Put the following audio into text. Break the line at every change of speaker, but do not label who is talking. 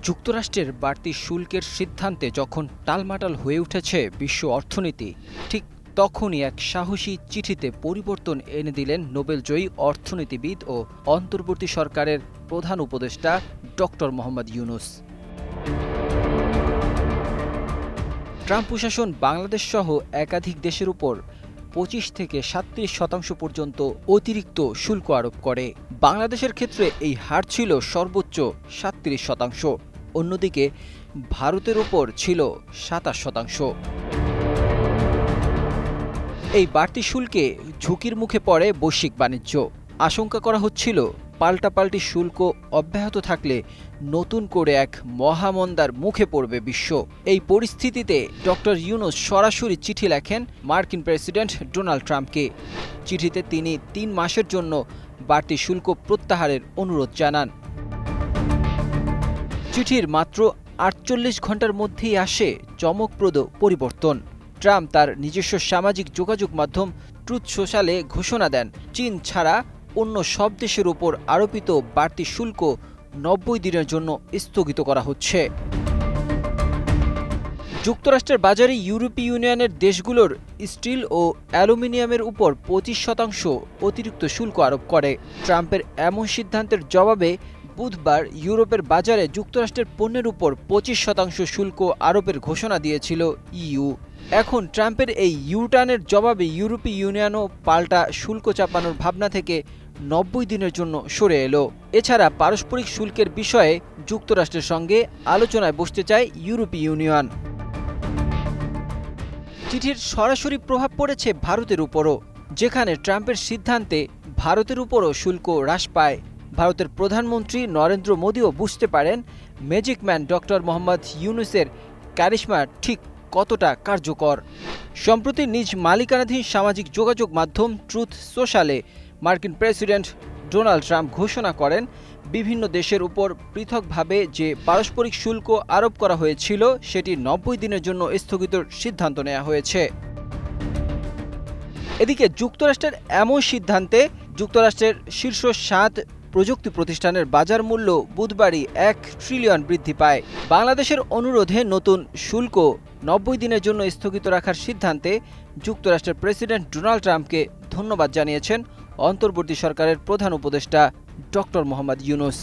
যুক্তরাষ্ট্রের বাড়তি শুল্কের সিদ্ধান্তে যখন টালমাটাল হয়ে উঠেছে বিশ্ব অর্থনীতি, ঠিক তখনই এক সাহসী চিঠিতে পরিবর্তন এনে দিলেন নোবেলজয়ী অর্থনীতিবিদ ও অন্তর্বর্তী সরকারের প্রধান উপদেষ্টা ডক্টর মোহাম্মদ ইউনূস। ট্রাম্প প্রশাসন বাংলাদেশসহ একাধিক দেশের উপর ২৫ থেকে ৩৭% পর্যন্ত অতিরিক্ত শুল্ক আরোপ করে। বাংলাদেশের ক্ষেত্রে এই হার ছিল সর্বোচ্চ ৩৭%। অন্যদিকে ভারতের ওপর ছিল ২৭%। এই বাড়তি শুল্কে ঝুঁকির মুখে পড়ে বৈশ্বিক বাণিজ্য। আশঙ্কা করা হচ্ছিল পাল্টাপাল্টি শুল্ক অব্যাহত থাকলে নতুন করে এক মহামন্দার মুখে পড়বে বিশ্ব। এই পরিস্থিতিতে ডক্টর ইউনূস সরাসরি চিঠি লেখেন মার্কিন প্রেসিডেন্ট ডোনাল্ড ট্রাম্পকে। চিঠিতে তিনি ৩ মাসের জন্য বাড়তি শুল্ক প্রত্যাহারের অনুরোধ জানান। চিঠির মাত্র ৪৮ ঘণ্টার মধ্যেই আসে চমকপ্রদ পরিবর্তন। ট্রাম্প তার নিজস্ব সামাজিক যোগাযোগ মাধ্যম ট্রুথ সোশ্যালে ঘোষণা দেন, চীন ছাড়া অন্য সব দেশের উপর আরোপিত বাড়তি শুল্ক ৯০ দিনের জন্য স্থগিত করা হচ্ছে। যুক্তরাষ্ট্রের বাজারে ইউরোপীয় ইউনিয়নের দেশগুলোর স্টিল ও অ্যালুমিনিয়ামের উপর ২৫% অতিরিক্ত শুল্ক আরোপ করে। ট্রাম্পের এমন সিদ্ধান্তের জবাবে বুধবার ইউরোপের বাজারে যুক্তরাষ্ট্রের পণ্যের উপর ২৫% শুল্ক আরোপের ঘোষণা দিয়েছিল ইইউ। এখন ট্রাম্পের এই ইউটার্নের জবাবে ইউরোপীয় ইউনিয়নও পাল্টা শুল্ক চাপানোর ভাবনা থেকে ৯০ দিনের জন্য সরে এলো। এছাড়া পারস্পরিক শুল্কের বিষয়ে যুক্তরাষ্ট্রের সঙ্গে আলোচনায় বসতে চায় ইউরোপীয় ইউনিয়ন। চিঠির সরাসরি প্রভাব পড়েছে ভারতের উপরও, যেখানে ট্রাম্পের সিদ্ধান্তে ভারতের উপরও শুল্ক হ্রাস পায়। ভারতের প্রধানমন্ত্রী নরেন্দ্র মোদীও বুঝতে পারেন ম্যাজিক ম্যান ডক্টর মোহাম্মদ ইউনূসের ক্যারিশমা ঠিক কতটা কার্যকর। সম্প্রতি নিজ মালিকানাধীন সামাজিক যোগাযোগ মাধ্যম ট্রুথ সোশ্যালে মার্কিন প্রেসিডেন্ট ডোনাল্ড ট্রাম্প ঘোষণা করেন, বিভিন্ন দেশের উপর পৃথকভাবে যে পারস্পরিক শুল্ক আরোপ করা হয়েছিল সেটি ৯০ দিনের জন্য স্থগিতের সিদ্ধান্ত নেওয়া হয়েছে। এদিকে যুক্তরাষ্ট্রের এমন সিদ্ধান্তে যুক্তরাষ্ট্রের শীর্ষ ৭ প্রযুক্তি প্রতিষ্ঠানের বাজার মূল্য বুধবারই ১ ট্রিলিয়ন বৃদ্ধি পায়। বাংলাদেশের অনুরোধে নতুন শুল্ক ৯০ দিনের জন্য স্থগিত রাখার সিদ্ধান্তে যুক্তরাষ্ট্রের প্রেসিডেন্ট ডোনাল্ড ট্রাম্পকে ধন্যবাদ জানিয়েছেন অন্তর্বর্তী সরকারের প্রধান উপদেষ্টা ডক্টর মোহাম্মদ ইউনূস।